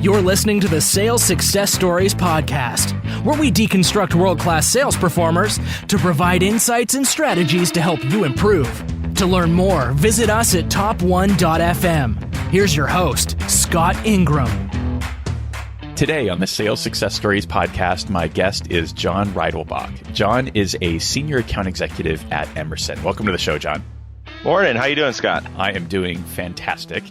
You're listening to the Sales Success Stories podcast, where we deconstruct world-class sales performers to provide insights and strategies to help you improve. To learn more, visit us at top1.fm. Here's your host, Scott Ingram. Today on the Sales Success Stories podcast, my guest is John Reidelbach. John is a senior account executive at Emerson. Welcome to the show, John. Morning. How you doing, Scott? I am doing fantastic.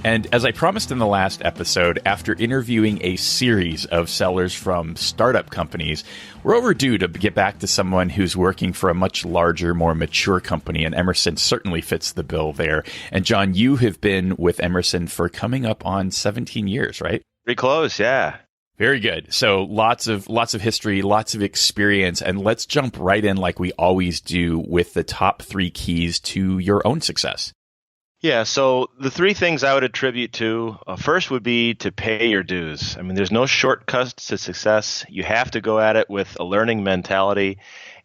And as I promised in the last episode, after interviewing a series of sellers from startup companies, we're overdue to get back to someone who's working for a much larger, more mature company, and Emerson certainly fits the bill there. And John, you have been with Emerson for coming up on 17 years, right? Pretty close, yeah. Very good. So lots of history, lots of experience, and let's jump right in like we always do with the top 3 keys to your own success. Yeah, so the 3 things I would attribute to, first would be to pay your dues. I mean, there's no shortcuts to success. You have to go at it with a learning mentality,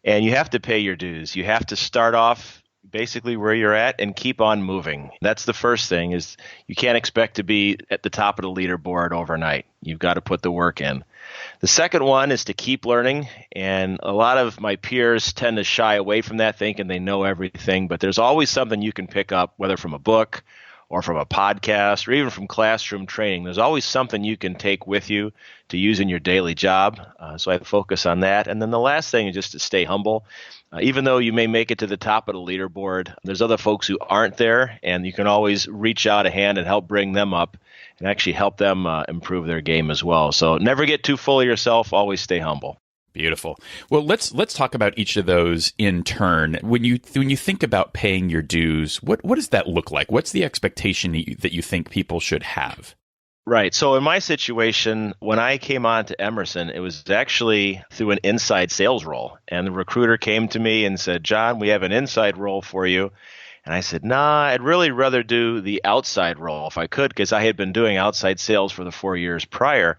and you have to pay your dues. You have to start off basically where you're at and keep on moving. That's the first thing, is you can't expect to be at the top of the leaderboard overnight. You've got to put the work in. The second one is to keep learning, and a lot of my peers tend to shy away from that, thinking they know everything, but there's always something you can pick up, whether from a book or from a podcast or even from classroom training. There's always something you can take with you to use in your daily job. So I focus on that. And then the last thing is just to stay humble. Even though you may make it to the top of the leaderboard, there's other folks who aren't there, and you can always reach out a hand and help bring them up and actually help them improve their game as well. So never get too full of yourself. Always stay humble. Beautiful. Well, let's talk about each of those in turn. When you think about paying your dues, what does that look like? What's the expectation that you think people should have? Right. So in my situation, when I came on to Emerson, it was actually through an inside sales role. And the recruiter came to me and said, "John, we have an inside role for you." And I said, "Nah, I'd really rather do the outside role if I could," because I had been doing outside sales for the 4 years prior.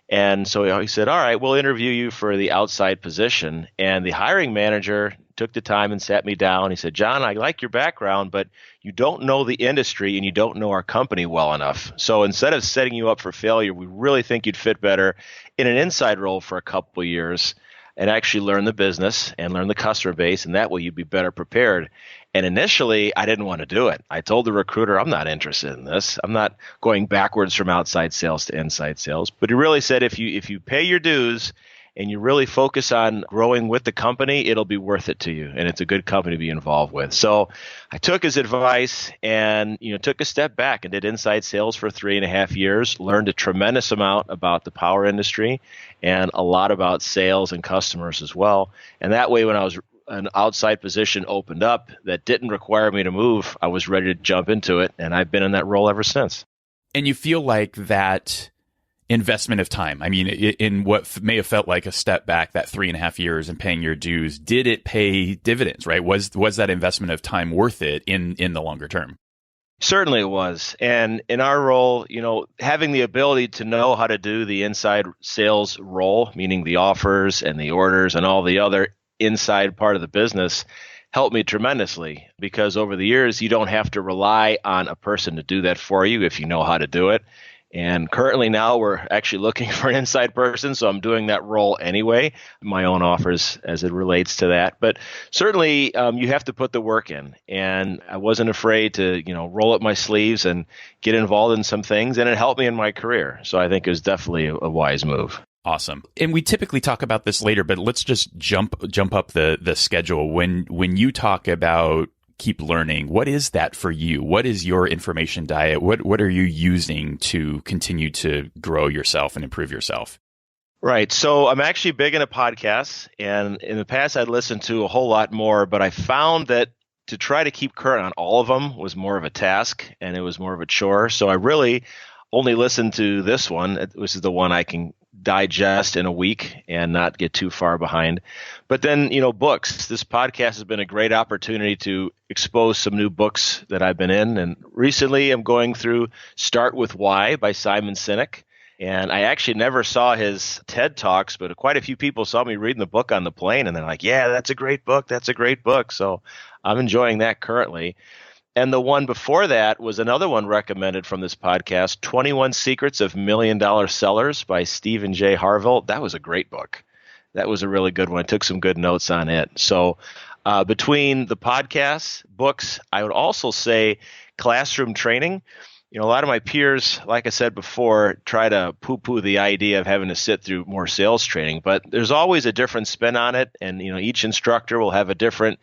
And so he said, "All right, we'll interview you for the outside position." And the hiring manager took the time and sat me down. He said, "John, I like your background, but you don't know the industry and you don't know our company well enough. So instead of setting you up for failure, we really think you'd fit better in an inside role for a couple of years and actually learn the business and learn the customer base, and that way you'd be better prepared." And initially, I didn't want to do it. I told the recruiter, "I'm not interested in this. I'm not going backwards from outside sales to inside sales." But he really said, if you pay your dues and you really focus on growing with the company, it'll be worth it to you. And it's a good company to be involved with. So I took his advice and took a step back and did inside sales for 3.5 years, learned a tremendous amount about the power industry and a lot about sales and customers as well. And that way, when I was an outside position opened up that didn't require me to move, I was ready to jump into it, and I've been in that role ever since. And you feel like that investment of time, I mean, in what may have felt like a step back, that 3.5 years and paying your dues, did it pay dividends, right? Was that investment of time worth it in the longer term? Certainly it was. And in our role, having the ability to know how to do the inside sales role, meaning the offers and the orders and all the other inside part of the business, helped me tremendously, because over the years, you don't have to rely on a person to do that for you if you know how to do it. And currently now we're actually looking for an inside person, so I'm doing that role anyway, my own offers as it relates to that. But certainly you have to put the work in. And I wasn't afraid to, roll up my sleeves and get involved in some things, and it helped me in my career. So I think it was definitely a wise move. Awesome. And we typically talk about this later, but let's just jump up the schedule. When you talk about keep learning, what is that for you? What is your information diet? What are you using to continue to grow yourself and improve yourself? Right. So I'm actually big into podcasts, and in the past I'd listened to a whole lot more, but I found that to try to keep current on all of them was more of a task, and it was more of a chore. So I really only listened to this one, which is the one I can digest in a week and not get too far behind. But then, books. This podcast has been a great opportunity to expose some new books that I've been in. And recently I'm going through Start With Why by Simon Sinek. And I actually never saw his TED Talks, but quite a few people saw me reading the book on the plane, and they're like, "Yeah, that's a great book. That's a great book." So I'm enjoying that currently. And the one before that was another one recommended from this podcast, 21 Secrets of $1 Million Sellers by Stephen J. Harville. That was a great book. That was a really good one. I took some good notes on it. So between the podcasts, books, I would also say classroom training. A lot of my peers, like I said before, try to poo-poo the idea of having to sit through more sales training, but there's always a different spin on it. And, each instructor will have a different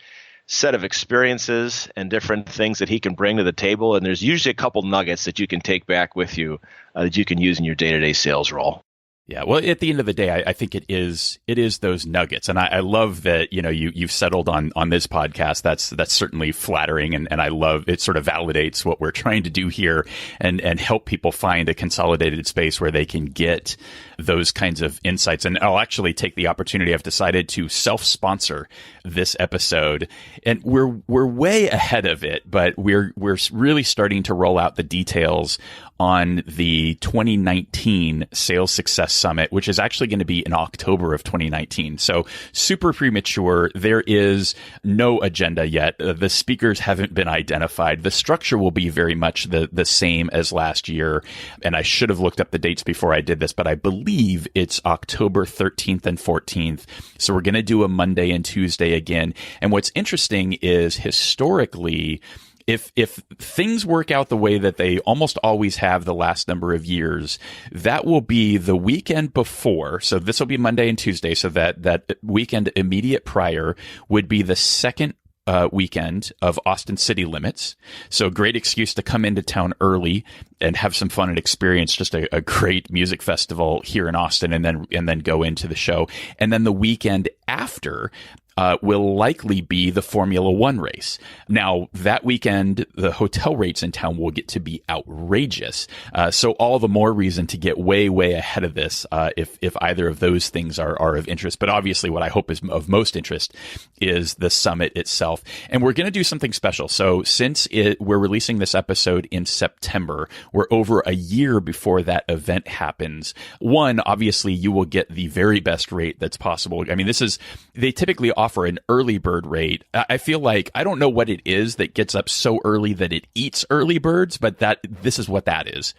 set of experiences and different things that he can bring to the table. And there's usually a couple nuggets that you can take back with you that you can use in your day-to-day sales role. Yeah, well, at the end of the day, I think it is those nuggets, and I love that you've settled on this podcast. That's certainly flattering, and I love it. Sort of validates what we're trying to do here, and help people find a consolidated space where they can get those kinds of insights. And I'll actually take the opportunity. I've decided to self-sponsor this episode, and we're way ahead of it, but we're really starting to roll out the details on the 2019 Sales Success Summit, which is actually going to be in October of 2019. So super premature. There is no agenda yet. The speakers haven't been identified. The structure will be very much the same as last year. And I should have looked up the dates before I did this, but I believe it's October 13th and 14th. So we're going to do a Monday and Tuesday again. And what's interesting is historically, if things work out the way that they almost always have the last number of years, that will be the weekend before. So this will be Monday and Tuesday. So that weekend immediate prior would be the second weekend of Austin City Limits. So great excuse to come into town early and have some fun and experience just a great music festival here in Austin, and then go into the show. And then the weekend after will likely be the Formula One race. Now, that weekend, the hotel rates in town will get to be outrageous. So all the more reason to get way, way ahead of this if either of those things are of interest. But obviously, what I hope is of most interest is the summit itself. And we're going to do something special. So since we're releasing this episode in September, we're over a year before that event happens. One, obviously, you will get the very best rate that's possible. I mean, they typically offer an early bird rate. I feel like I don't know what it is that gets up so early that it eats early birds, but this is what that is.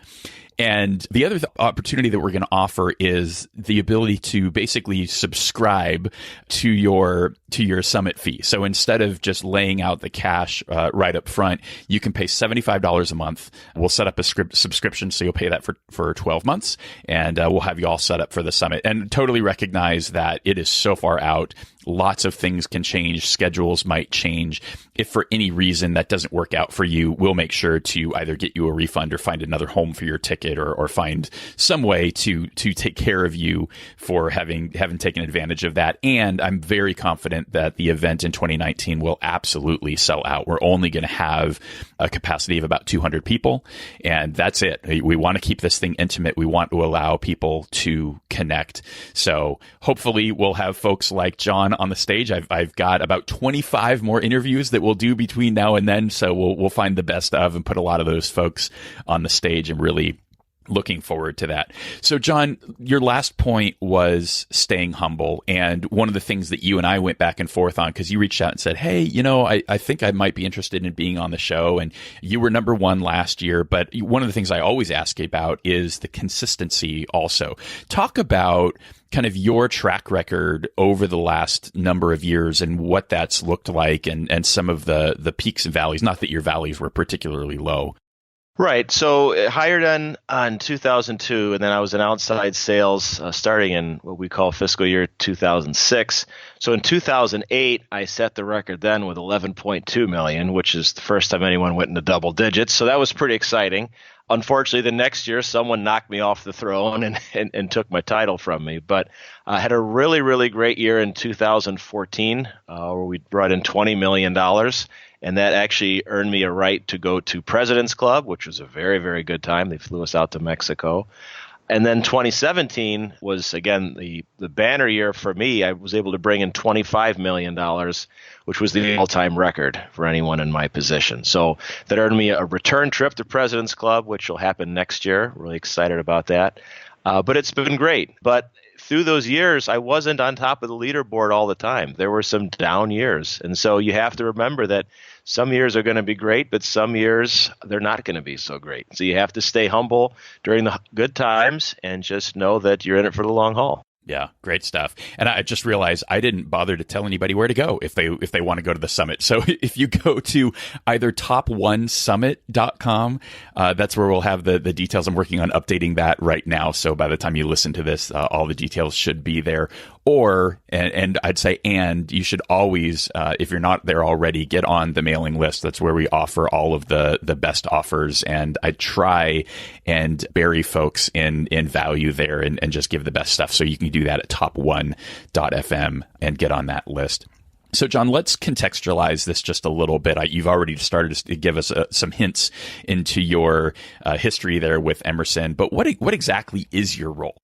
And the other opportunity that we're going to offer is the ability to basically subscribe to your summit fee. So instead of just laying out the cash right up front, you can pay $75 a month. We'll set up a subscription, so you'll pay that for 12 months, and we'll have you all set up for the summit. And totally recognize that it is so far out. Lots of things can change. Schedules might change. If for any reason that doesn't work out for you, we'll make sure to either get you a refund or find another home for your ticket, or find some way to take care of you for having taken advantage of that. And I'm very confident that the event in 2019 will absolutely sell out. We're only going to have a capacity of about 200 people, and that's it. We want to keep this thing intimate. We want to allow people to connect. So hopefully we'll have folks like John on the stage. I've got about 25 more interviews that we'll do between now and then. So we'll find the best of and put a lot of those folks on the stage, and really looking forward to that. So, John, your last point was staying humble. And one of the things that you and I went back and forth on, because you reached out and said, hey, I think I might be interested in being on the show. And you were number one last year. But one of the things I always ask about is the consistency also. Talk about kind of your track record over the last number of years and what that's looked like, and some of the peaks and valleys. Not that your valleys were particularly low. Right. So hired on 2002, and then I was in outside sales starting in what we call fiscal year 2006. So in 2008, I set the record then with 11.2 million, which is the first time anyone went into double digits. So that was pretty exciting. Unfortunately, the next year, someone knocked me off the throne and took my title from me. But I had a really, really great year in 2014 where we brought in $20 million. And that actually earned me a right to go to President's Club, which was a very, very good time. They flew us out to Mexico. And then 2017 was, again, the banner year for me. I was able to bring in $25 million, which was the all-time record for anyone in my position. So that earned me a return trip to President's Club, which will happen next year. Really excited about that. But it's been great. But through those years, I wasn't on top of the leaderboard all the time. There were some down years. And so you have to remember that some years are going to be great, but some years they're not going to be so great. So you have to stay humble during the good times and just know that you're in it for the long haul. Yeah, great stuff. And I just realized I didn't bother to tell anybody where to go if they want to go to the summit. So if you go to either top1summit.com, that's where we'll have the details. I'm working on updating that right now. So by the time you listen to this, all the details should be there. Or, and I'd say, and you should always, if you're not there already, get on the mailing list. That's where we offer all of the best offers. And I try and bury folks in value there and just give the best stuff. So you can do that at top1.fm and get on that list. So, John, let's contextualize this just a little bit. You've already started to give us some hints into your history there with Emerson. But what exactly is your role?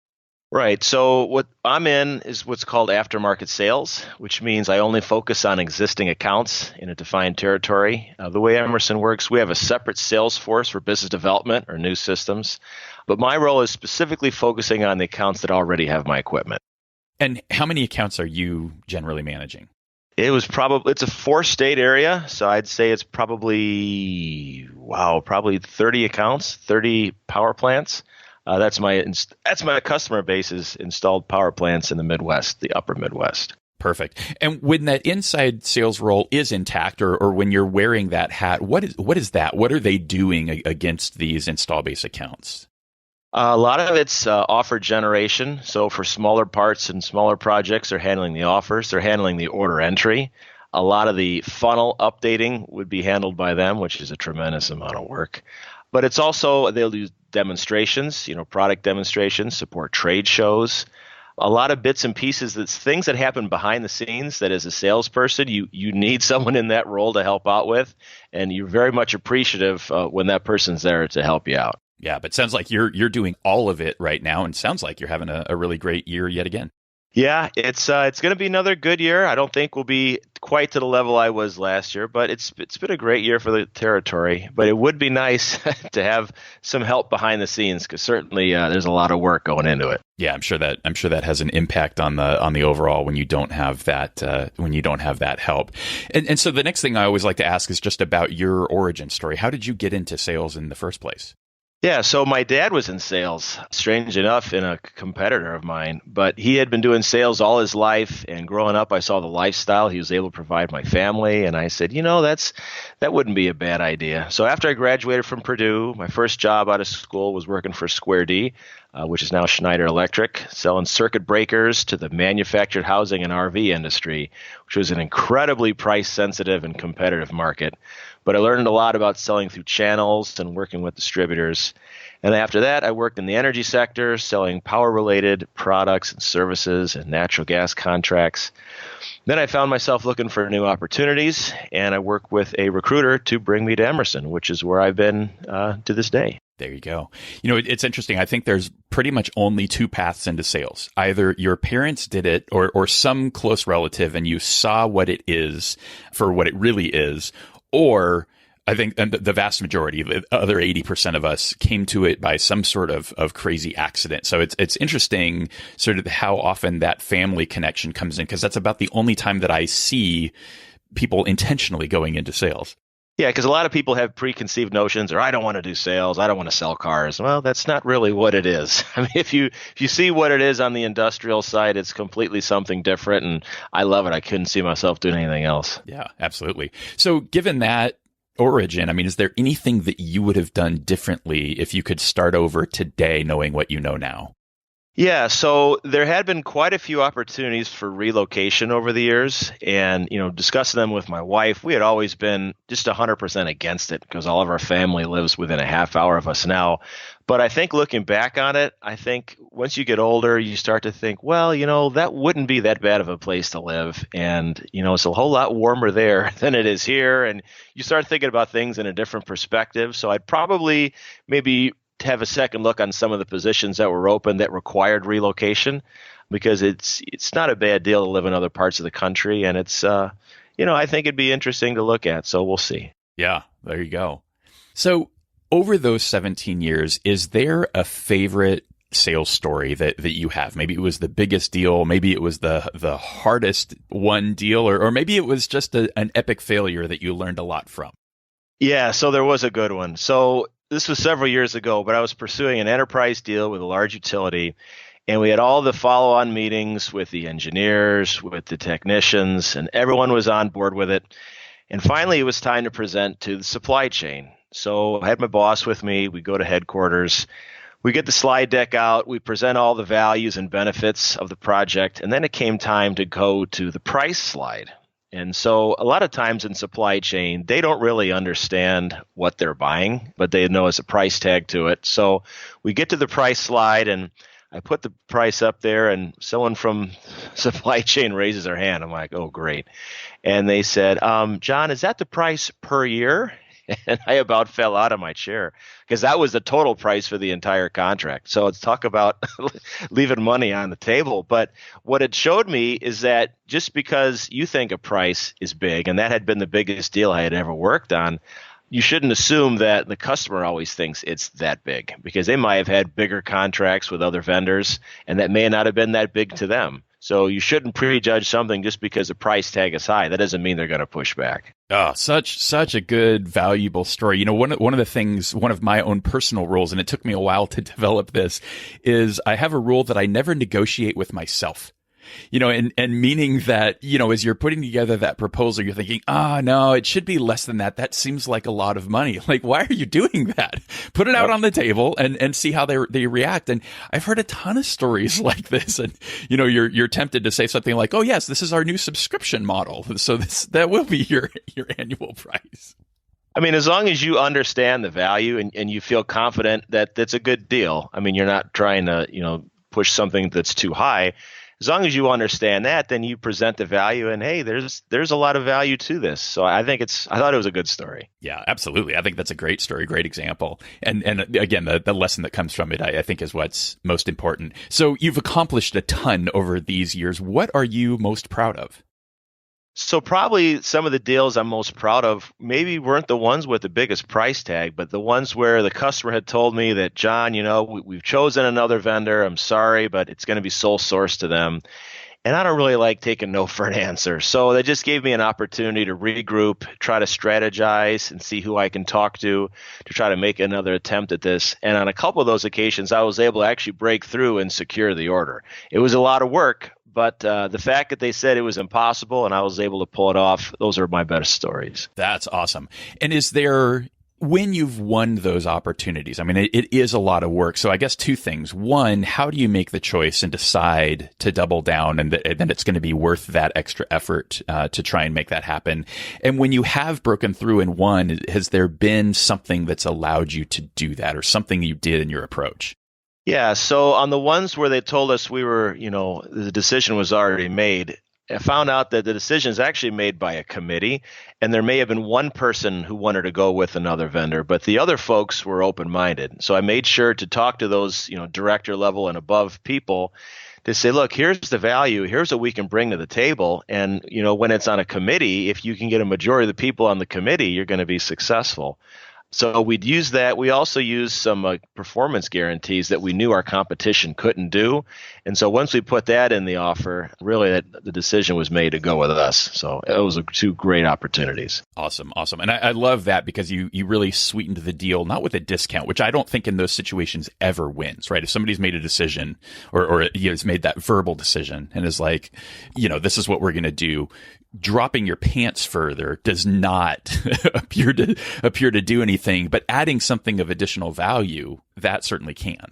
Right. So what I'm in is what's called aftermarket sales, which means I only focus on existing accounts in a defined territory. The way Emerson works, we have a separate sales force for business development or new systems. But my role is specifically focusing on the accounts that already have my equipment. And how many accounts are you generally managing? It's a 4-state area. So I'd say it's probably 30 accounts, 30 power plants. That's my customer base is installed power plants in the Midwest, the upper Midwest. Perfect. And when that inside sales role is intact, or when you're wearing that hat, what is that? What are they doing against these install base accounts? A lot of it's offer generation. So for smaller parts and smaller projects, they're handling the offers. They're handling the order entry. A lot of the funnel updating would be handled by them, which is a tremendous amount of work. But it's also, they'll do demonstrations, product demonstrations, support trade shows, a lot of bits and pieces, that's things that happen behind the scenes that as a salesperson, you need someone in that role to help out with. And you're very much appreciative when that person's there to help you out. Yeah, but it sounds like you're doing all of it right now, and sounds like you're having a really great year yet again. Yeah, it's going to be another good year. I don't think we'll be quite to the level I was last year, but it's been a great year for the territory. But it would be nice to have some help behind the scenes, because certainly there's a lot of work going into it. Yeah, I'm sure that has an impact on the overall when you don't have that help. And so the next thing I always like to ask is just about your origin story. How did you get into sales in the first place? Yeah, so my dad was in sales, strange enough, in a competitor of mine, but he had been doing sales all his life, and growing up, I saw the lifestyle he was able to provide my family, and I said, that wouldn't be a bad idea. So after I graduated from Purdue, my first job out of school was working for Square D, which is now Schneider Electric, selling circuit breakers to the manufactured housing and RV industry, which was an incredibly price-sensitive and competitive market. But I learned a lot about selling through channels and working with distributors. And after that, I worked in the energy sector, selling power-related products and services and natural gas contracts. Then I found myself looking for new opportunities, and I worked with a recruiter to bring me to Emerson, which is where I've been to this day. There you go. It's interesting. I think there's pretty much only two paths into sales. Either your parents did it or some close relative, and you saw what it is for what it really is. Or I think the vast majority, the other 80% of us, came to it by some sort of crazy accident. So it's interesting sort of how often that family connection comes in, because that's about the only time that I see people intentionally going into sales. Yeah, because a lot of people have preconceived notions, or I don't want to do sales, I don't want to sell cars. Well, that's not really what it is. I mean, if you see what it is on the industrial side, it's completely something different, and I love it. I couldn't see myself doing anything else. Yeah, absolutely. So given that origin, I mean, is there anything that you would have done differently if you could start over today knowing what you know now? Yeah, so there had been quite a few opportunities for relocation over the years, and discussing them with my wife, we had always been just 100% against it, because all of our family lives within a half hour of us now. But I think looking back on it, I think once you get older, you start to think, well, that wouldn't be that bad of a place to live, and it's a whole lot warmer there than it is here, and you start thinking about things in a different perspective. So I'd probably maybe to have a second look on some of the positions that were open that required relocation, because it's not a bad deal to live in other parts of the country, and it's I think it'd be interesting to look at. So we'll see. Yeah, there you go. So over those 17 years, is there a favorite sales story that you have? Maybe it was the biggest deal, maybe it was the hardest won deal, or maybe it was just an epic failure that you learned a lot from. Yeah, so there was a good one. So this was several years ago, but I was pursuing an enterprise deal with a large utility, and we had all the follow-on meetings with the engineers, with the technicians, and everyone was on board with it. And finally, it was time to present to the supply chain. So I had my boss with me. We go to headquarters. We get the slide deck out. We present all the values and benefits of the project. And then it came time to go to the price slide. And so a lot of times in supply chain, they don't really understand what they're buying, but they know it's a price tag to it. So we get to the price slide, and I put the price up there, and someone from supply chain raises their hand. I'm like, oh, great. And they said, John, is that the price per year? And I about fell out of my chair because that was the total price for the entire contract. So let's talk about leaving money on the table. But what it showed me is that just because you think a price is big, and that had been the biggest deal I had ever worked on, you shouldn't assume that the customer always thinks it's that big, because they might have had bigger contracts with other vendors, and that may not have been that big to them. So you shouldn't prejudge something just because the price tag is high. That doesn't mean they're going to push back. Oh, such a good, valuable story. You know, one of the things, one of my own personal rules, and it took me a while to develop this, is I have a rule that I never negotiate with myself. You know, and meaning that, you know, as you're putting together that proposal, you're thinking, no, it should be less than that. That seems like a lot of money. Like, why are you doing that? Put it out on the table and see how they react. And I've heard a ton of stories like this. And, you know, you're tempted to say something like, oh, yes, this is our new subscription model. So that will be your annual price. I mean, as long as you understand the value and you feel confident that that's a good deal. I mean, you're not trying to, you know, push something that's too high. As long as you understand that, then you present the value, and hey, there's a lot of value to this. So I thought it was a good story. Yeah, absolutely. I think that's a great story, great example. And again, the lesson that comes from it, I think, is what's most important. So you've accomplished a ton over these years. What are you most proud of? So probably some of the deals I'm most proud of maybe weren't the ones with the biggest price tag, but the ones where the customer had told me that, John, you know, we've chosen another vendor. I'm sorry, but it's going to be sole source to them. And I don't really like taking no for an answer. So they just gave me an opportunity to regroup, try to strategize, and see who I can talk to try to make another attempt at this. And on a couple of those occasions, I was able to actually break through and secure the order. It was a lot of work, but the fact that they said it was impossible and I was able to pull it off, those are my best stories. That's awesome. And is there, when you've won those opportunities, I mean, it is a lot of work. So I guess two things. One, how do you make the choice and decide to double down and that it's going to be worth that extra effort to try and make that happen? And when you have broken through and won, has there been something that's allowed you to do that, or something you did in your approach? Yeah, so on the ones where they told us we were, you know, the decision was already made, I found out that the decision is actually made by a committee, and there may have been one person who wanted to go with another vendor, but the other folks were open-minded. So I made sure to talk to those, you know, director level and above people to say, look, here's the value, here's what we can bring to the table. And, you know, when it's on a committee, if you can get a majority of the people on the committee, you're going to be successful. So we'd use that. We also used some performance guarantees that we knew our competition couldn't do. And so once we put that in the offer, really the decision was made to go with us. So it was two great opportunities. Awesome. And I love that, because you really sweetened the deal, not with a discount, which I don't think in those situations ever wins, right? If somebody's made a decision or has made that verbal decision and is like, you know, this is what we're going to do, dropping your pants further does not appear to do anything, but adding something of additional value, that certainly can.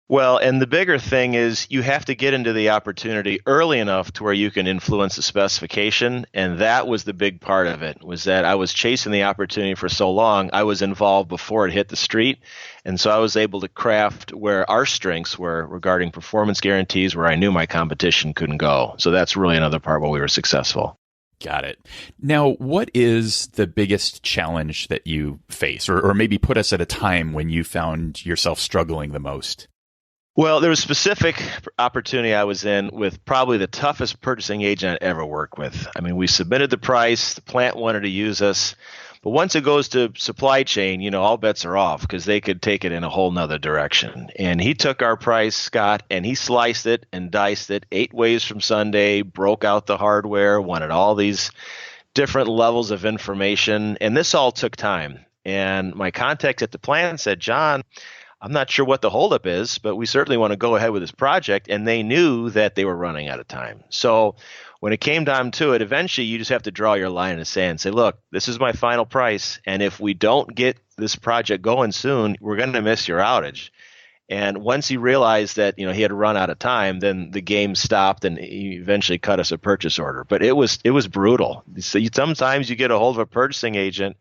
Well, and the bigger thing is you have to get into the opportunity early enough to where you can influence the specification. And that was the big part of it, was that I was chasing the opportunity for so long. I was involved before it hit the street. And so I was able to craft where our strengths were regarding performance guarantees, where I knew my competition couldn't go. So that's really another part where we were successful. Got it. Now, what is the biggest challenge that you face, or maybe put us at a time when you found yourself struggling the most? Well, there was a specific opportunity I was in with probably the toughest purchasing agent I'd ever worked with. I mean, we submitted the price, the plant wanted to use us, But once it goes to supply chain, all bets are off because they could take it in a whole nother direction. And he took our price, Scott, and he sliced it and diced it 8 ways from Sunday, broke out the hardware, wanted all these different levels of information. And this all took time. And my contact at the plant said, John, I'm not sure what the holdup is, but we certainly want to go ahead with this project. And they knew that they were running out of time. So when it came down to it, eventually you just have to draw your line in the sand and say, look, this is my final price. And if we don't get this project going soon, we're going to miss your outage. And once he realized that, he had run out of time, then the game stopped and he eventually cut us a purchase order. But it was brutal. So sometimes you get a hold of a purchasing agent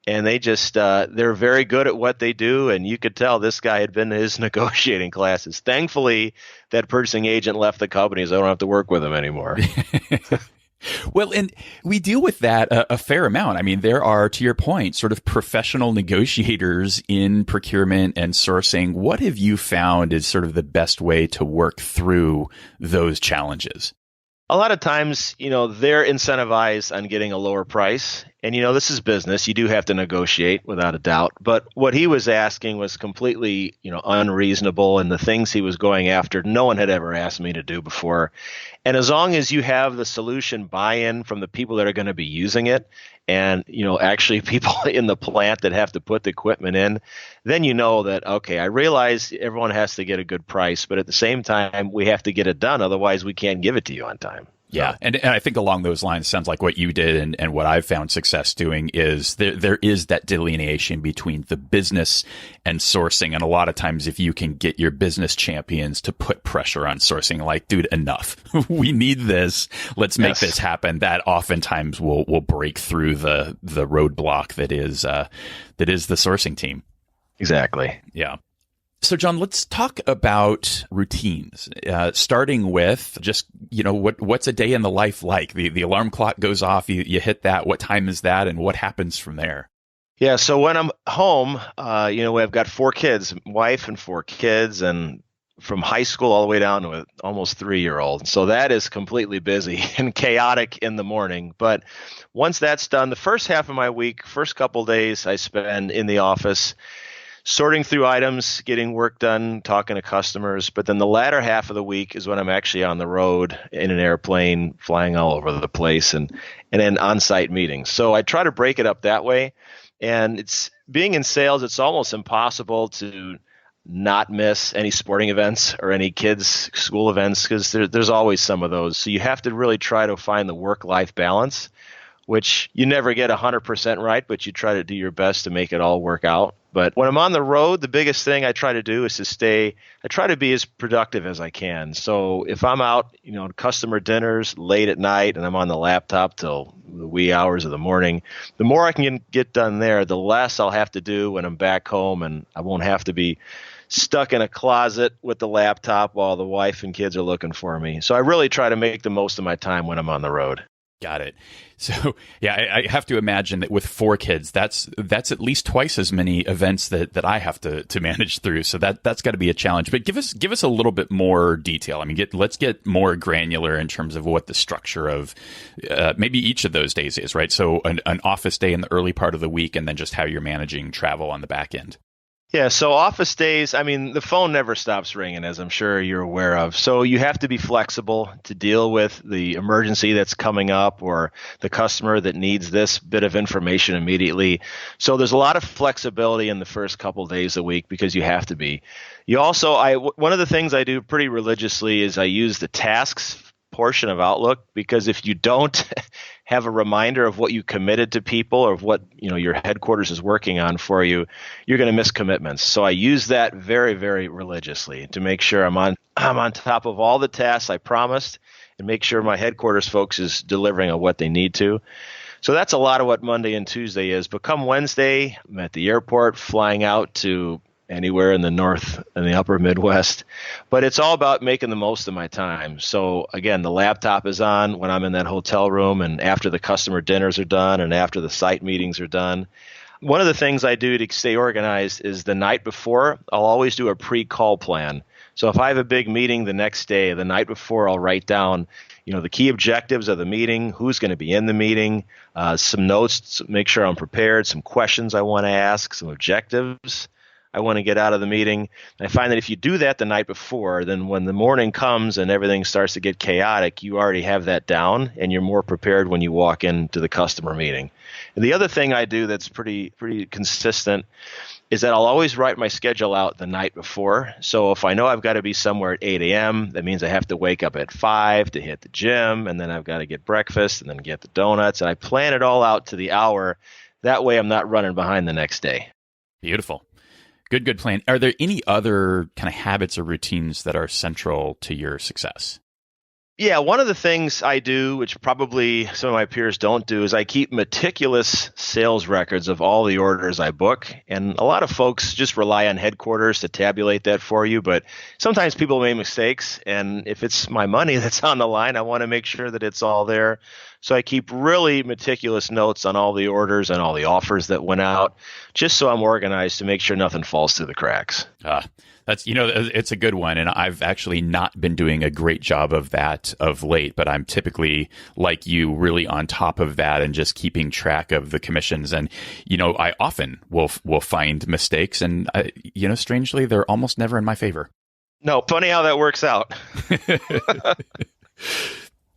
and they just, they're very good at what they do. And you could tell this guy had been to his negotiating classes. Thankfully, that purchasing agent left the company, so I don't have to work with him anymore. Well, and we deal with that a fair amount. I mean, there are, to your point, sort of professional negotiators in procurement and sourcing. What have you found is sort of the best way to work through those challenges? A lot of times, they're incentivized on getting a lower price. And, this is business. You do have to negotiate without a doubt. But what he was asking was completely, unreasonable. And the things he was going after, no one had ever asked me to do before. And as long as you have the solution buy-in from the people that are going to be using it and, actually people in the plant that have to put the equipment in, then you know that, okay, I realize everyone has to get a good price, but at the same time, we have to get it done. Otherwise, we can't give it to you on time. Yeah. And I think along those lines, sounds like what you did and what I've found success doing is there is that delineation between the business and sourcing. And a lot of times, if you can get your business champions to put pressure on sourcing, like, dude, enough. We need this. Let's make this happen. That oftentimes will break through the roadblock that is the sourcing team. Exactly. Yeah. So, John, let's talk about routines, starting with just, what's a day in the life like? The alarm clock goes off, you hit that. What time is that? And what happens from there? Yeah. So when I'm home, I've got 4 kids, wife and 4 kids, and from high school all the way down to an almost 3-year-old. So that is completely busy and chaotic in the morning. But once that's done, the first half of my week, first couple of days I spend in the office sorting through items, getting work done, talking to customers. But then the latter half of the week is when I'm actually on the road in an airplane, flying all over the place and then on-site meetings. So I try to break it up that way. And it's being in sales, it's almost impossible to not miss any sporting events or any kids' school events because there's always some of those. So you have to really try to find the work-life balance, which you never get 100% right, but you try to do your best to make it all work out. But when I'm on the road, the biggest thing I try to do is I try to be as productive as I can. So if I'm out, customer dinners late at night and I'm on the laptop till the wee hours of the morning, the more I can get done there, the less I'll have to do when I'm back home, and I won't have to be stuck in a closet with the laptop while the wife and kids are looking for me. So I really try to make the most of my time when I'm on the road. Got it. So, yeah, I have to imagine that with 4 kids, that's at least twice as many events that I have to manage through. So that's got to be a challenge. But give us a little bit more detail. I mean, let's get more granular in terms of what the structure of maybe each of those days is, right? So an office day in the early part of the week, and then just how you're managing travel on the back end. Yeah, so office days, I mean, the phone never stops ringing, as I'm sure you're aware of. So you have to be flexible to deal with the emergency that's coming up or the customer that needs this bit of information immediately. So there's a lot of flexibility in the first couple of days a week because you have to be. You also, one of the things I do pretty religiously is I use the tasks portion of Outlook, because if you don't have a reminder of what you committed to people or what your headquarters is working on for you, you're going to miss commitments. So I use that very, very religiously to make sure I'm on top of all the tasks I promised and make sure my headquarters folks is delivering on what they need to. So that's a lot of what Monday and Tuesday is. But come Wednesday, I'm at the airport flying out to anywhere in the north and the upper Midwest. But it's all about making the most of my time. So again, the laptop is on when I'm in that hotel room and after the customer dinners are done and after the site meetings are done. One of the things I do to stay organized is the night before, I'll always do a pre-call plan. So if I have a big meeting the next day, the night before, I'll write down, the key objectives of the meeting, who's going to be in the meeting, some notes to make sure I'm prepared, some questions I want to ask, some objectives I want to get out of the meeting. And I find that if you do that the night before, then when the morning comes and everything starts to get chaotic, you already have that down and you're more prepared when you walk into the customer meeting. And the other thing I do that's pretty consistent is that I'll always write my schedule out the night before. So if I know I've got to be somewhere at 8 a.m., that means I have to wake up at 5 to hit the gym, and then I've got to get breakfast and then get the donuts. And I plan it all out to the hour. That way I'm not running behind the next day. Beautiful. Good plan. Are there any other kind of habits or routines that are central to your success? Yeah, one of the things I do, which probably some of my peers don't do, is I keep meticulous sales records of all the orders I book. And a lot of folks just rely on headquarters to tabulate that for you. But sometimes people make mistakes. And if it's my money that's on the line, I want to make sure that it's all there. So I keep really meticulous notes on all the orders and all the offers that went out, just so I'm organized to make sure nothing falls through the cracks. That's, it's a good one. And I've actually not been doing a great job of that of late, but I'm typically like you, really on top of that and just keeping track of the commissions. And, I often will find mistakes and, strangely, they're almost never in my favor. No, funny how that works out.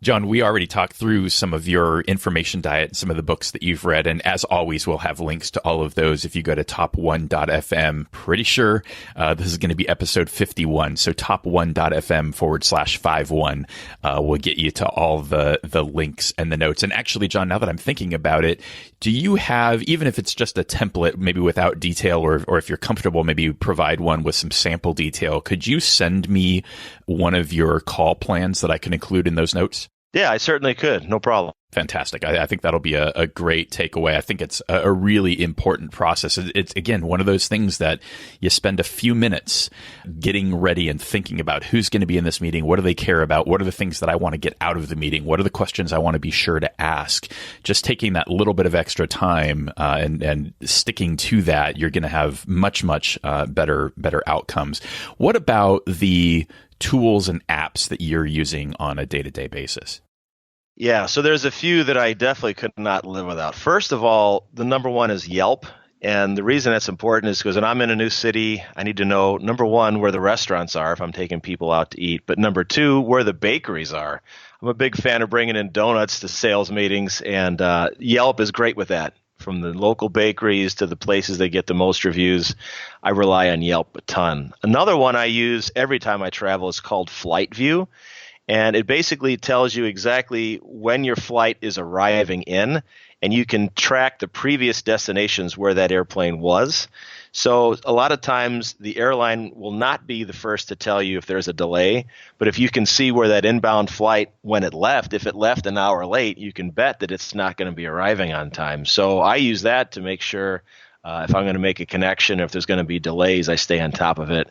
John, we already talked through some of your information diet, some of the books that you've read. And as always, we'll have links to all of those if you go to top1.fm. Pretty sure this is going to be episode 51. So top1.fm/51 will get you to all the links and the notes. And actually, John, now that I'm thinking about it, do you have, even if it's just a template, maybe without detail, or if you're comfortable, maybe you provide one with some sample detail, could you send me one of your call plans that I can include in those notes? Yeah, I certainly could. No problem. Fantastic. I think that'll be a great takeaway. I think it's a really important process. It's, again, one of those things that you spend a few minutes getting ready and thinking about who's going to be in this meeting. What do they care about? What are the things that I want to get out of the meeting? What are the questions I want to be sure to ask? Just taking that little bit of extra time and sticking to that, you're going to have much better outcomes. What about the tools and apps that you're using on a day-to-day basis? Yeah, so there's a few that I definitely could not live without. First of all, the number one is Yelp. And the reason that's important is because when I'm in a new city, I need to know, number one, where the restaurants are if I'm taking people out to eat, but number two, where the bakeries are. I'm a big fan of bringing in donuts to sales meetings, and Yelp is great with that. From the local bakeries to the places that get the most reviews, I rely on Yelp a ton. Another one I use every time I travel is called Flight View. And it basically tells you exactly when your flight is arriving in, and you can track the previous destinations where that airplane was. So a lot of times the airline will not be the first to tell you if there's a delay, but if you can see where that inbound flight, when it left, if it left an hour late, you can bet that it's not going to be arriving on time. So I use that to make sure if I'm going to make a connection, if there's going to be delays, I stay on top of it.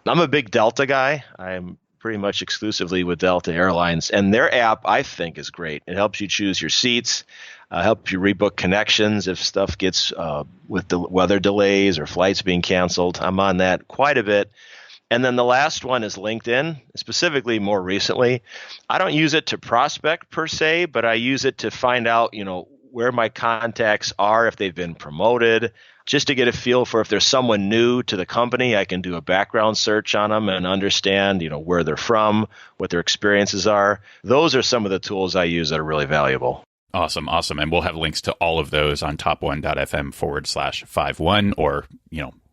I'm a big Delta guy. I'm pretty much exclusively with Delta Airlines, and their app I think is great. It helps you choose your seats, helps you rebook connections if stuff gets with the weather delays or flights being canceled. I'm on that quite a bit. And then the last one is LinkedIn, specifically more recently. I don't use it to prospect per se, but I use it to find out, where my contacts are, if they've been promoted, just to get a feel for if there's someone new to the company. I can do a background search on them and understand, where they're from, what their experiences are. Those are some of the tools I use that are really valuable. Awesome. And we'll have links to all of those on top1.fm/51 or,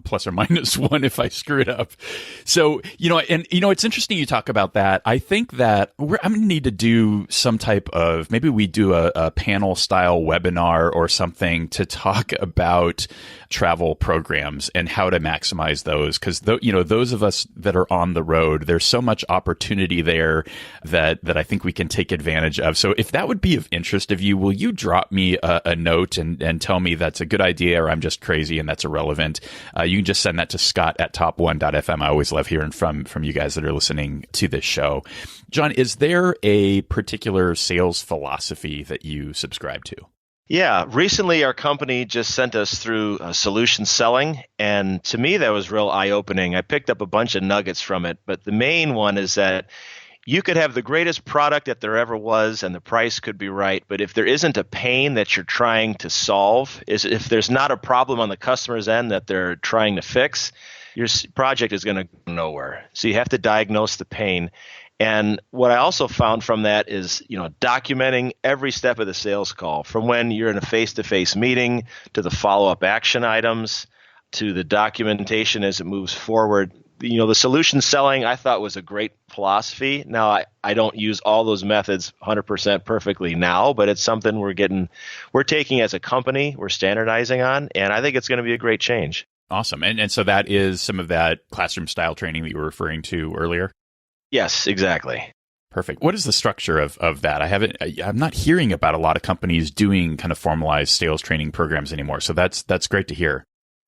plus or minus one if I screw it up. So, it's interesting you talk about that. I think that I'm going to need to do some type of, maybe we do a panel style webinar or something to talk about travel programs and how to maximize those. Because, those of us that are on the road, there's so much opportunity there that I think we can take advantage of. So if that would be of interest of you, will you drop me a note and tell me that's a good idea or I'm just crazy and that's irrelevant? You can just send that to scott@top1.fm. I always love hearing from you guys that are listening to this show. John, is there a particular sales philosophy that you subscribe to? Yeah, recently our company just sent us through solution selling, and to me that was real eye-opening. I picked up a bunch of nuggets from it, but the main one is that you could have the greatest product that there ever was and the price could be right, but if there isn't a pain that you're trying to solve, is if there's not a problem on the customer's end that they're trying to fix, your project is going to go nowhere. So you have to diagnose the pain. And what I also found from that is, documenting every step of the sales call, from when you're in a face-to-face meeting to the follow-up action items to the documentation as it moves forward. The solution selling I thought was a great philosophy. Now, I don't use all those methods 100% perfectly now, but it's something we're taking as a company, we're standardizing on, and I think it's going to be a great change. Awesome. And so that is some of that classroom style training that you were referring to earlier? Yes, exactly. Perfect. What is the structure of that? I'm not hearing about a lot of companies doing kind of formalized sales training programs anymore. So that's great to hear.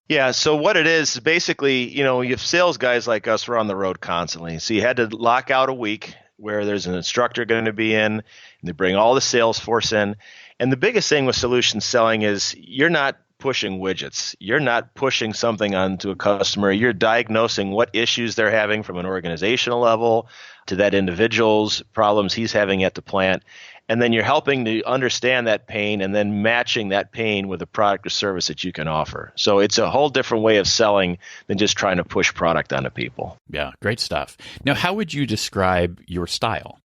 Yeah. So what it is basically, you have sales guys like us, we're on the road constantly. So you had to lock out a week where there's an instructor going to be in, and they bring all the sales force in. And the biggest thing with solution selling is you're not pushing widgets. You're not pushing something onto a customer. You're diagnosing what issues they're having from an organizational level to that individual's problems he's having at the plant. And then you're helping to understand that pain and then matching that pain with a product or service that you can offer. So it's a whole different way of selling than just trying to push product onto people. Yeah, great stuff. Now, how would you describe your style?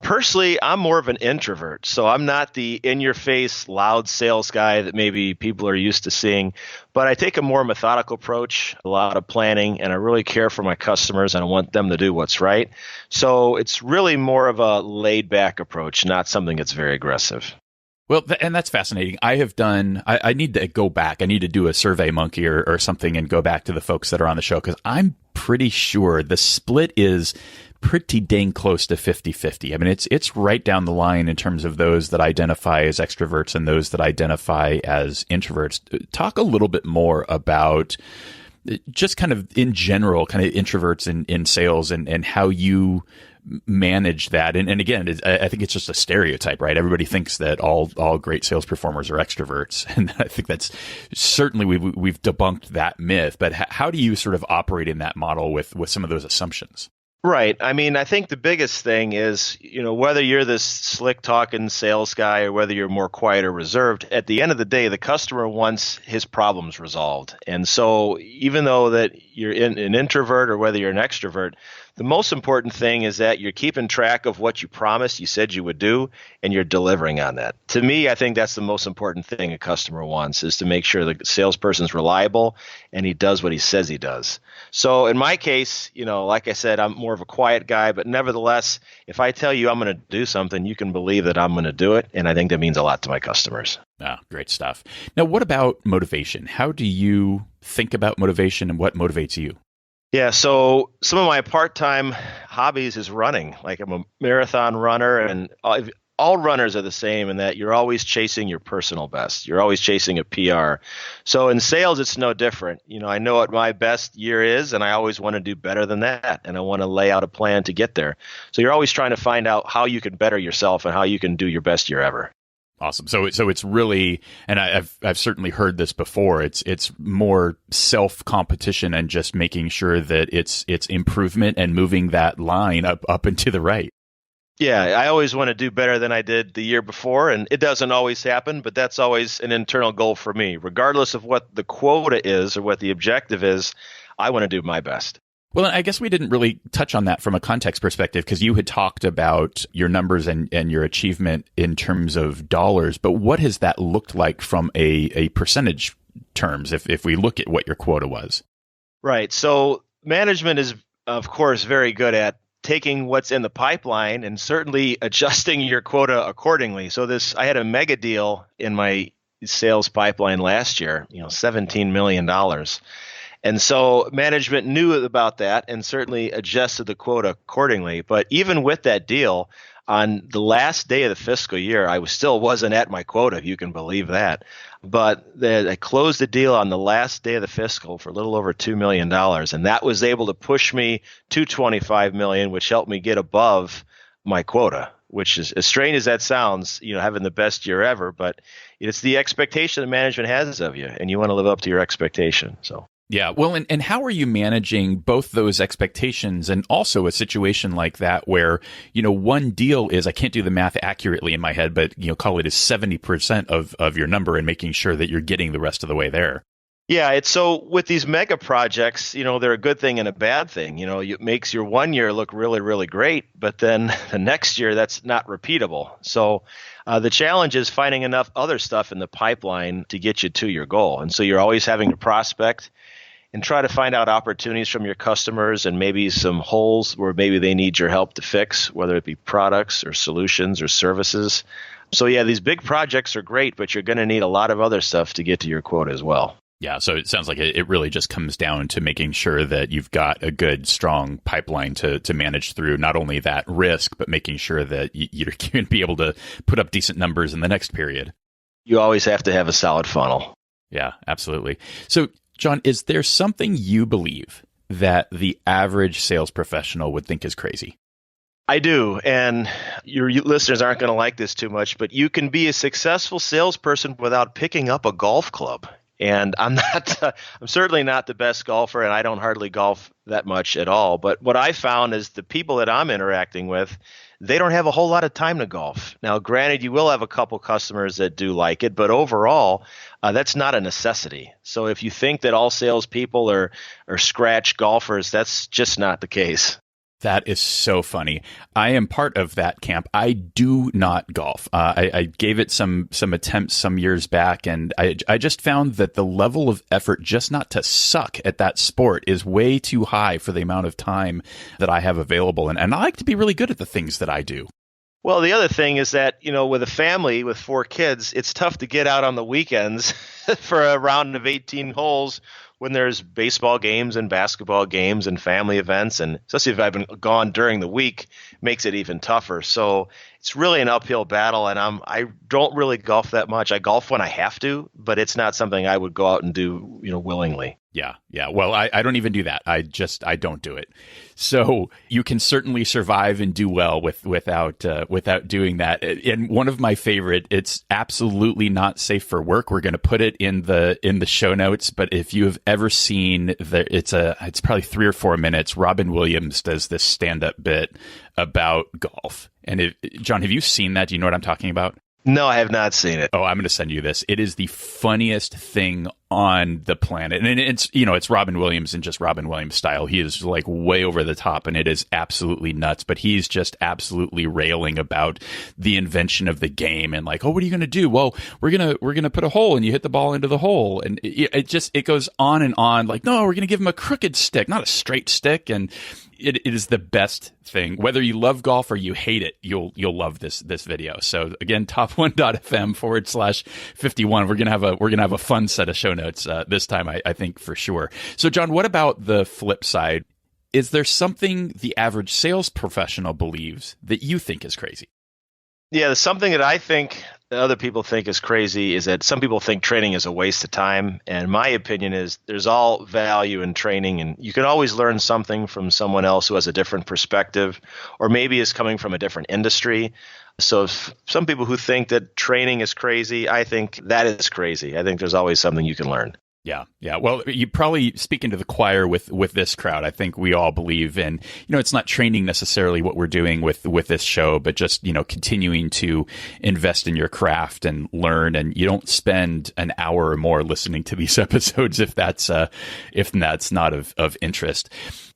Personally, I'm more of an introvert, so I'm not the in-your-face, loud sales guy that maybe people are used to seeing, but I take a more methodical approach, a lot of planning, and I really care for my customers, and I want them to do what's right. So it's really more of a laid-back approach, not something that's very aggressive. Well, and that's fascinating. I need to go back. I need to do a Survey Monkey or something and go back to the folks that are on the show, because I'm pretty sure the split is pretty dang close to 50-50. I mean, it's right down the line in terms of those that identify as extroverts and those that identify as introverts. Talk a little bit more about just kind of in general, kind of introverts in sales and how you manage that. And again, I think it's just a stereotype, right? Everybody thinks that all great sales performers are extroverts. And I think that's certainly we've debunked that myth. But how do you sort of operate in that model with some of those assumptions? Right. I mean, I think the biggest thing is, whether you're this slick talking sales guy or whether you're more quiet or reserved, at the end of the day, the customer wants his problems resolved. And so even though that you're an introvert or whether you're an extrovert, the most important thing is that you're keeping track of what you promised, you said you would do, and you're delivering on that. To me, I think that's the most important thing a customer wants, is to make sure the salesperson's reliable and he does what he says he does. So in my case, like I said, I'm more of a quiet guy, but nevertheless, if I tell you I'm going to do something, you can believe that I'm going to do it. And I think that means a lot to my customers. Ah, great stuff. Now, what about motivation? How do you think about motivation and what motivates you? Yeah, so some of my part-time hobbies is running. Like I'm a marathon runner, and all runners are the same in that you're always chasing your personal best. You're always chasing a PR. So in sales, it's no different. I know what my best year is, and I always want to do better than that, and I want to lay out a plan to get there. So you're always trying to find out how you can better yourself and how you can do your best year ever. Awesome. So it's really, and I've certainly heard this before. It's more self competition and just making sure that it's improvement and moving that line up and to the right. Yeah, I always want to do better than I did the year before, and it doesn't always happen, but that's always an internal goal for me. Regardless of what the quota is or what the objective is, I want to do my best. Well, I guess we didn't really touch on that from a context perspective, because you had talked about your numbers and your achievement in terms of dollars. But what has that looked like from a percentage terms, if we look at what your quota was? Right. So management is, of course, very good at taking what's in the pipeline and certainly adjusting your quota accordingly. So I had a mega deal in my sales pipeline last year, $17 million. And so management knew about that and certainly adjusted the quota accordingly. But even with that deal, on the last day of the fiscal year, I still wasn't at my quota, if you can believe that. But I closed the deal on the last day of the fiscal for a little over $2 million. And that was able to push me to $25 million, which helped me get above my quota, which is, as strange as that sounds, having the best year ever. But it's the expectation that management has of you, and you want to live up to your expectation. So. Yeah. Well, and how are you managing both those expectations and also a situation like that where, one deal is, I can't do the math accurately in my head, but, call it as 70% of your number and making sure that you're getting the rest of the way there. Yeah, it's so with these mega projects, they're a good thing and a bad thing. It makes your 1 year look really, really great, but then the next year that's not repeatable. So the challenge is finding enough other stuff in the pipeline to get you to your goal. And so you're always having to prospect and try to find out opportunities from your customers and maybe some holes where maybe they need your help to fix, whether it be products or solutions or services. So yeah, these big projects are great, but you're going to need a lot of other stuff to get to your quota as well. Yeah, so it sounds like it really just comes down to making sure that you've got a good, strong pipeline to manage through not only that risk, but making sure that you're going to be able to put up decent numbers in the next period. You always have to have a solid funnel. Yeah, absolutely. So, John, is there something you believe that the average sales professional would think is crazy? I do, and your listeners aren't going to like this too much, but you can be a successful salesperson without picking up a golf club. And I'm certainly not the best golfer, and I don't hardly golf that much at all. But what I found is the people that I'm interacting with, they don't have a whole lot of time to golf. Now, granted, you will have a couple customers that do like it, but overall, that's not a necessity. So if you think that all salespeople are scratch golfers, that's just not the case. That is so funny. I am part of that camp. I do not golf. I gave it some attempts some years back, and I just found that the level of effort just not to suck at that sport is way too high for the amount of time that I have available. And I like to be really good at the things that I do. Well, the other thing is that, with a family with 4 kids, it's tough to get out on the weekends for a round of 18 holes when there's baseball games and basketball games and family events, and especially if I've been gone during the week, makes it even tougher. So it's really an uphill battle, and I don't really golf that much. I golf when I have to, but it's not something I would go out and do, willingly. Yeah. Well, I don't even do that. I don't do it. So you can certainly survive and do well without doing that. And one of my favorite, it's absolutely not safe for work. We're going to put it in the show notes. But if you have ever seen it's probably 3 or 4 minutes. Robin Williams does this stand-up bit about golf. And John, have you seen that? Do you know what I'm talking about? No, I have not seen it. Oh, I'm going to send you this. It is the funniest thing on the planet. And it's Robin Williams in just Robin Williams style. He is like way over the top, and it is absolutely nuts. But he's just absolutely railing about the invention of the game and like, oh, what are you going to do? Well, we're going to put a hole and you hit the ball into the hole. And it goes on and on. Like, no, we're going to give him a crooked stick, not a straight stick. And it is the best thing. Whether you love golf or you hate it, you'll love this video. So again, top1.fm/51. We're gonna have a fun set of show notes this time, I think for sure. So John, what about the flip side? Is there something the average sales professional believes that you think is crazy? Yeah, something that I think that other people think is crazy is that some people think training is a waste of time. And my opinion is there's all value in training, and you can always learn something from someone else who has a different perspective or maybe is coming from a different industry. So if some people who think that training is crazy, I think that is crazy. I think there's always something you can learn. Yeah. Well, you probably speaking to the choir with this crowd. I think we all believe in, it's not training necessarily what we're doing with this show, but just, continuing to invest in your craft and learn. And you don't spend an hour or more listening to these episodes if that's not of interest.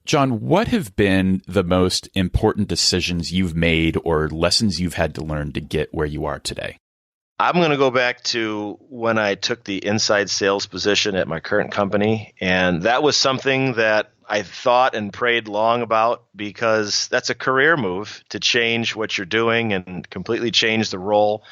John, what have been the most important decisions you've made or lessons you've had to learn to get where you are today? I'm going to go back to when I took the inside sales position at my current company. And that was something that I thought and prayed long about, because that's a career move to change what you're doing and completely change the role.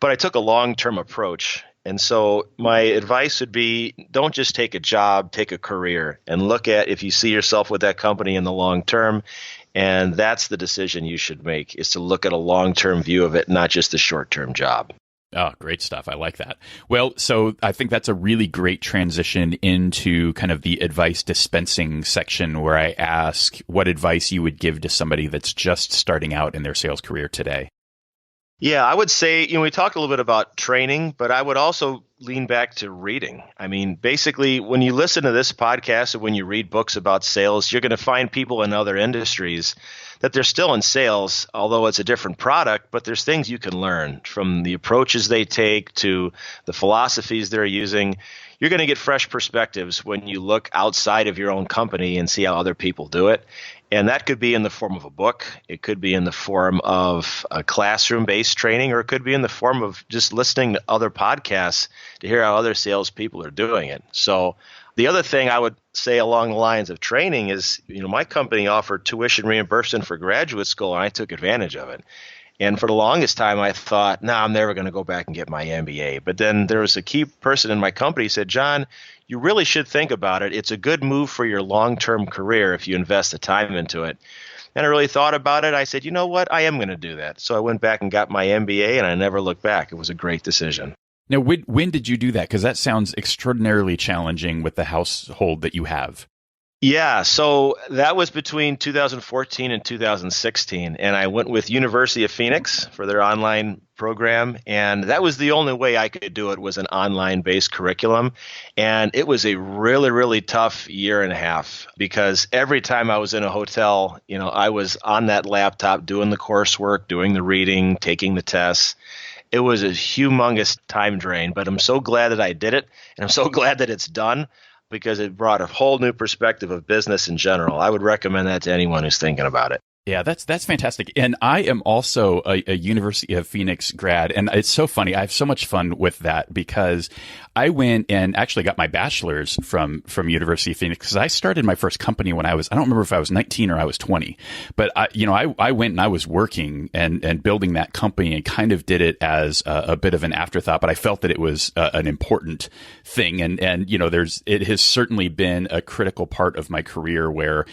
But I took a long-term approach. And so my advice would be, don't just take a job, take a career and look at if you see yourself with that company in the long term. And that's the decision you should make, is to look at a long-term view of it, not just the short-term job. Oh, great stuff. I like that. Well, so I think that's a really great transition into kind of the advice dispensing section, where I ask what advice you would give to somebody that's just starting out in their sales career today. Yeah, I would say, we talked a little bit about training, but I would also lean back to reading. I mean, basically, when you listen to this podcast or when you read books about sales, you're going to find people in other industries that they're still in sales, although it's a different product, but there's things you can learn from the approaches they take to the philosophies they're using. You're going to get fresh perspectives when you look outside of your own company and see how other people do it. And that could be in the form of a book. It could be in the form of a classroom-based training, or it could be in the form of just listening to other podcasts to hear how other salespeople are doing it. So the other thing I would say along the lines of training is, my company offered tuition reimbursement for graduate school, and I took advantage of it. And for the longest time, I thought, no, I'm never going to go back and get my MBA. But then there was a key person in my company who said, John, you really should think about it. It's a good move for your long-term career if you invest the time into it. And I really thought about it. I said, you know what? I am going to do that. So I went back and got my MBA, and I never looked back. It was a great decision. Now, when did you do that? Because that sounds extraordinarily challenging with the household that you have. Yeah, so that was between 2014 and 2016, and I went with University of Phoenix for their online program, and that was the only way I could do it, was an online-based curriculum, and it was a really, really tough year and a half, because every time I was in a hotel, I was on that laptop doing the coursework, doing the reading, taking the tests. It was a humongous time drain, but I'm so glad that I did it, and I'm so glad that it's done, because it brought a whole new perspective of business in general. I would recommend that to anyone who's thinking about it. Yeah, that's fantastic. And I am also a University of Phoenix grad. And it's so funny. I have so much fun with that because I went and actually got my bachelor's from University of Phoenix, because I started my first company when I don't remember if I was 19 or I was 20. But I went and I was working and building that company and kind of did it as a bit of an afterthought, but I felt that it was an important thing. And it has certainly been a critical part of my career where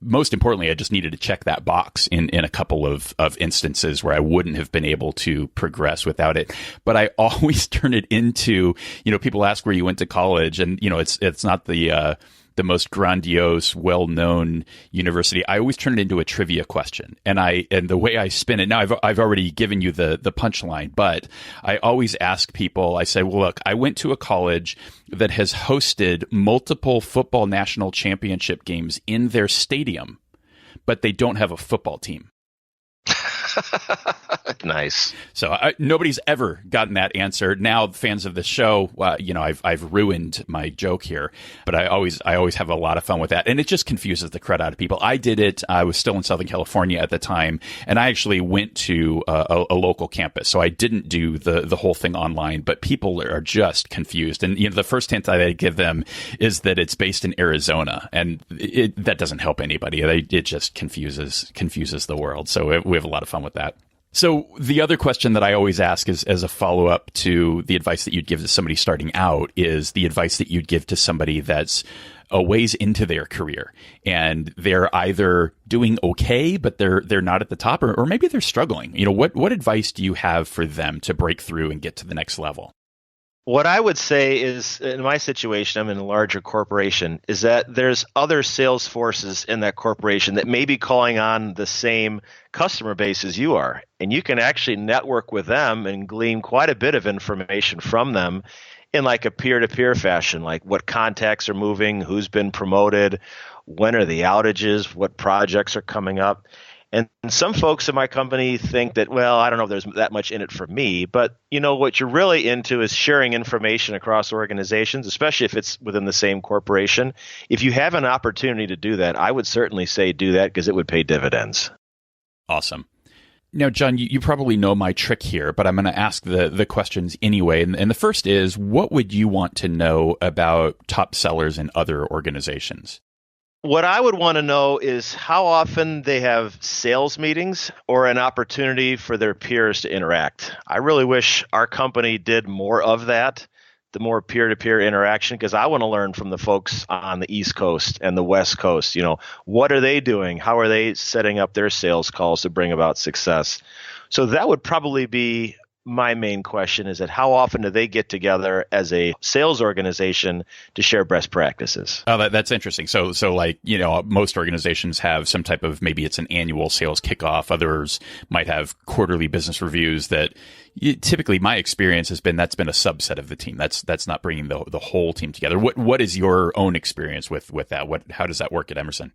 most importantly, I just needed to check that box in a couple of instances where I wouldn't have been able to progress without it. But I always turn it into, people ask where you went to college, and, it's not the most grandiose, well-known university. I always turn it into a trivia question. And the way I spin it, now I've already given you the punchline, but I always ask people, I say, well, look, I went to a college that has hosted multiple football national championship games in their stadium, but they don't have a football team. Nice. So nobody's ever gotten that answer. Now, fans of the show, I've ruined my joke here, but I always have a lot of fun with that, and it just confuses the crud out of people. I did it. I was still in Southern California at the time, and I actually went to a local campus, so I didn't do the whole thing online. But people are just confused, and the first hint that I give them is that it's based in Arizona, and that doesn't help anybody. It just confuses the world. So we have a lot of fun with that. So the other question that I always ask is, as a follow-up to the advice that you'd give to somebody starting out, is the advice that you'd give to somebody that's a ways into their career and they're either doing okay, but they're not at the top, or maybe they're struggling. What advice do you have for them to break through and get to the next level? What I would say is, in my situation, I'm in a larger corporation, is that there's other sales forces in that corporation that may be calling on the same customer base as you are. And you can actually network with them and glean quite a bit of information from them in like a peer-to-peer fashion, like what contacts are moving, who's been promoted, when are the outages, what projects are coming up. And some folks in my company think that, well, I don't know if there's that much in it for me, but what you're really into is sharing information across organizations, especially if it's within the same corporation. If you have an opportunity to do that, I would certainly say do that, because it would pay dividends. Awesome. Now, John, you probably know my trick here, but I'm going to ask the questions anyway. And the first is, what would you want to know about top sellers in other organizations? What I would want to know is how often they have sales meetings or an opportunity for their peers to interact. I really wish our company did more of that, the more peer-to-peer interaction, because I want to learn from the folks on the East Coast and the West Coast. What are they doing? How are they setting up their sales calls to bring about success? So that would probably be my main question is that how often do they get together as a sales organization to share best practices? Oh, that's interesting. So like, most organizations have some type of, maybe it's an annual sales kickoff. Others might have quarterly business reviews that typically my experience has been that's been a subset of the team. That's not bringing the whole team together. What is your own experience with that? How does that work at Emerson?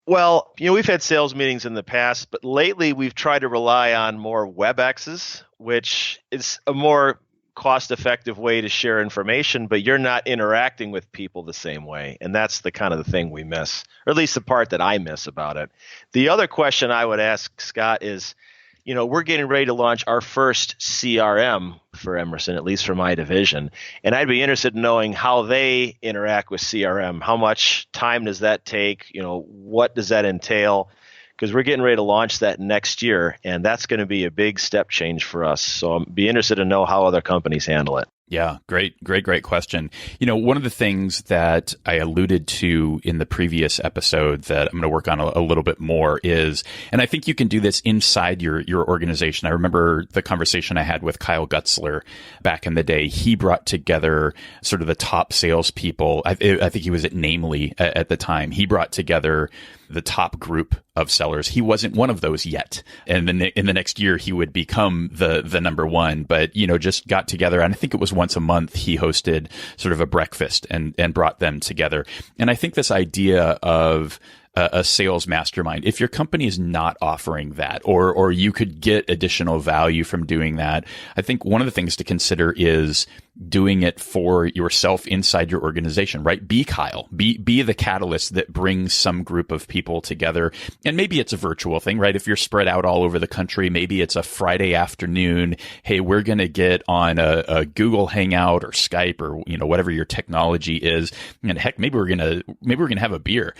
Well, we've had sales meetings in the past, but lately we've tried to rely on more WebExes, which is a more cost-effective way to share information, but you're not interacting with people the same way. And that's the kind of the thing we miss, or at least the part that I miss about it. The other question I would ask, Scott, is, we're getting ready to launch our first CRM for Emerson, at least for my division. And I'd be interested in knowing how they interact with CRM. How much time does that take? What does that entail? Because we're getting ready to launch that next year, and that's going to be a big step change for us. So I'd be interested to know how other companies handle it. Yeah, great question. One of the things that I alluded to in the previous episode that I'm going to work on a little bit more is, and I think you can do this inside your organization. I remember the conversation I had with Kyle Gutzler back in the day. He brought together sort of the top salespeople. I think he was at Namely at the time. He brought together the top group of sellers. He wasn't one of those yet. And then in the next year, he would become the number one, but, just got together. And I think it was once a month he hosted sort of a breakfast and brought them together. And I think this idea of a sales mastermind, if your company is not offering that, or you could get additional value from doing that, I think one of the things to consider is doing it for yourself inside your organization, right? Be Kyle, be the catalyst that brings some group of people together. And maybe it's a virtual thing, right? If you're spread out all over the country, maybe it's a Friday afternoon. Hey, we're going to get on a Google Hangout or Skype or, whatever your technology is. And heck, maybe we're going to have a beer.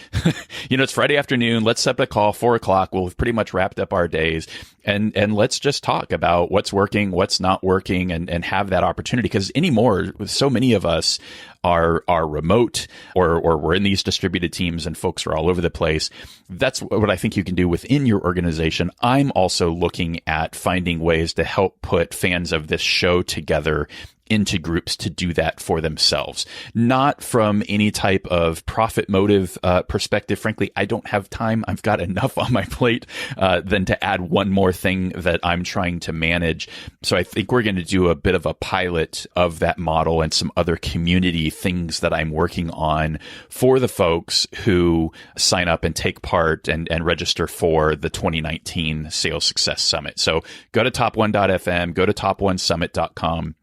It's Friday afternoon. Let's set up a call, 4:00. We'll have pretty much wrapped up our days. And let's just talk about what's working, what's not working, and have that opportunity. Because anymore, so many of us are remote or we're in these distributed teams and folks are all over the place. That's what I think you can do within your organization. I'm also looking at finding ways to help put fans of this show together into groups to do that for themselves, not from any type of profit motive perspective. Frankly, I don't have time. I've got enough on my plate than to add one more thing that I'm trying to manage. So I think we're going to do a bit of a pilot of that model and some other community things that I'm working on for the folks who sign up and take part and register for the 2019 Sales Success Summit. So go to top1.fm, go to top1summit.com.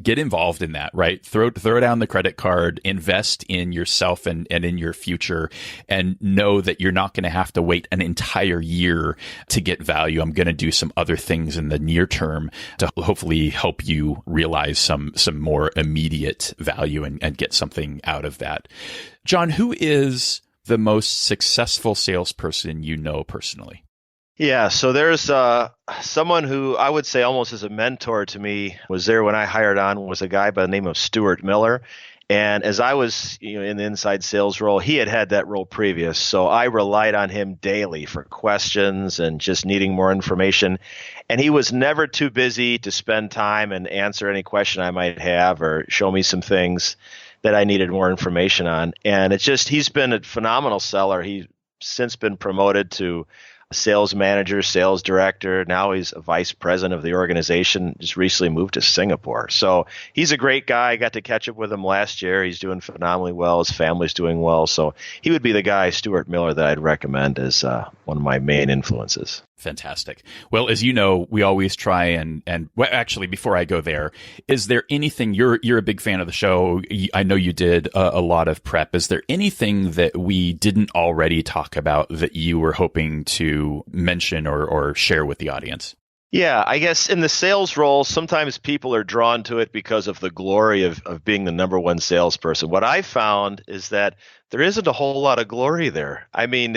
Get involved in that, right? Throw down the credit card, invest in yourself and in your future, and know that you're not going to have to wait an entire year to get value. I'm going to do some other things in the near term to hopefully help you realize some more immediate value and get something out of that. John, who is the most successful salesperson you know personally? Yeah, so there's someone who I would say almost as a mentor to me was there when I hired on, was a guy by the name of Stuart Miller. And as I was in the inside sales role, he had that role previous. So I relied on him daily for questions and just needing more information. And he was never too busy to spend time and answer any question I might have or show me some things that I needed more information on. And he's been a phenomenal seller. He's since been promoted to sales manager, sales director. Now he's a vice president of the organization, just recently moved to Singapore. So he's a great guy. I got to catch up with him last year. He's doing phenomenally well. His family's doing well. So he would be the guy, Stuart Miller, that I'd recommend as one of my main influences. Fantastic. Well, as you know, we always try and well, actually, before I go there, is there anything, you're a big fan of the show. I know you did a lot of prep. Is there anything that we didn't already talk about that you were hoping to mention or share with the audience? Yeah, I guess in the sales role, sometimes people are drawn to it because of the glory of being the number one salesperson. What I found is that there isn't a whole lot of glory there. I mean,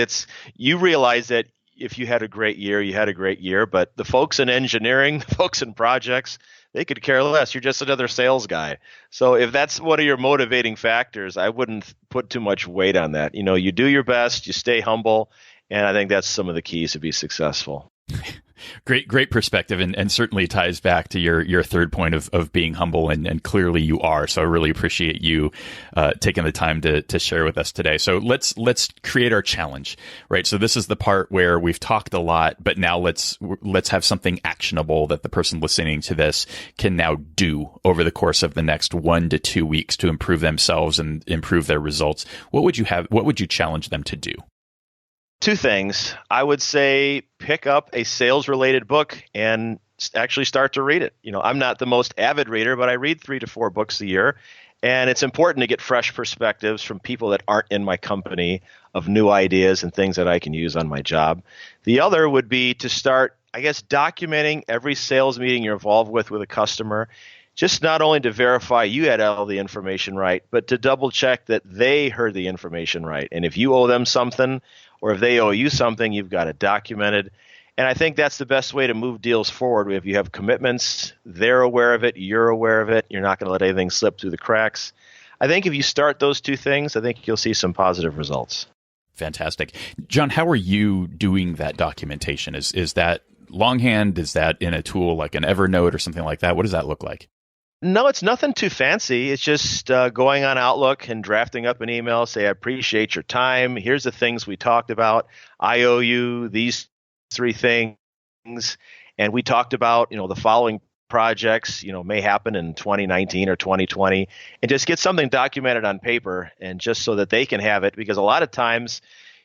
you realize that if you had a great year, you had a great year, but the folks in engineering, the folks in projects, they could care less. You're just another sales guy. So if that's one of your motivating factors, I wouldn't put too much weight on that. You do your best, you stay humble, and I think that's some of the keys to be successful. Great perspective, and certainly ties back to your third point of being humble, and clearly you are. So I really appreciate you taking the time to share with us today. So let's create our challenge, right? So this is the part where we've talked a lot, but now let's have something actionable that the person listening to this can now do over the course of the next 1 to 2 weeks to improve themselves and improve their results. What would you challenge them to do? Two things. I would say pick up a sales-related book and actually start to read it. I'm not the most avid reader, but I read 3 to 4 books a year. And it's important to get fresh perspectives from people that aren't in my company of new ideas and things that I can use on my job. The other would be to start, documenting every sales meeting you're involved with a customer, just not only to verify you had all the information right, but to double check that they heard the information right. And if you owe them something, or if they owe you something, you've got it documented. And I think that's the best way to move deals forward. If you have commitments, they're aware of it, you're aware of it, you're not going to let anything slip through the cracks. I think if you start those two things, I think you'll see some positive results. Fantastic. John, how are you doing that documentation? Is that longhand? Is that in a tool like an Evernote or something like that? What does that look like? No, it's nothing too fancy. It's just going on Outlook and drafting up an email, say, I appreciate your time. Here's the things we talked about. I owe you these 3 things. And we talked about, the following projects, may happen in 2019 or 2020, and just get something documented on paper, and just so that they can have it, because a lot of times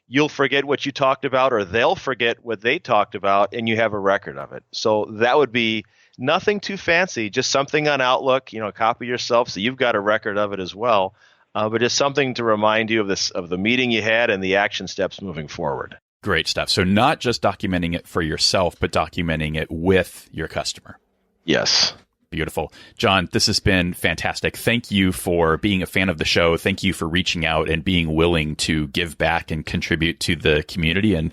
you'll forget what you talked about, or they'll forget what they talked about, and you have a record of it. So that would be nothing too fancy, just something on Outlook, copy yourself so you've got a record of it as well. But just something to remind you of the meeting you had and the action steps moving forward. Great stuff. So not just documenting it for yourself, but documenting it with your customer. Yes. Beautiful. John, this has been fantastic. Thank you for being a fan of the show. Thank you for reaching out and being willing to give back and contribute to the community, and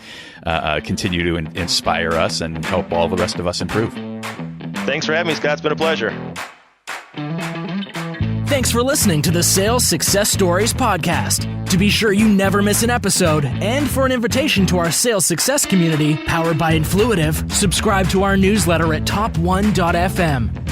continue to inspire us and help all the rest of us improve. Thanks for having me, Scott. It's been a pleasure. Thanks for listening to the Sales Success Stories podcast. To be sure you never miss an episode, and for an invitation to our sales success community powered by Influitive, subscribe to our newsletter at top1.fm.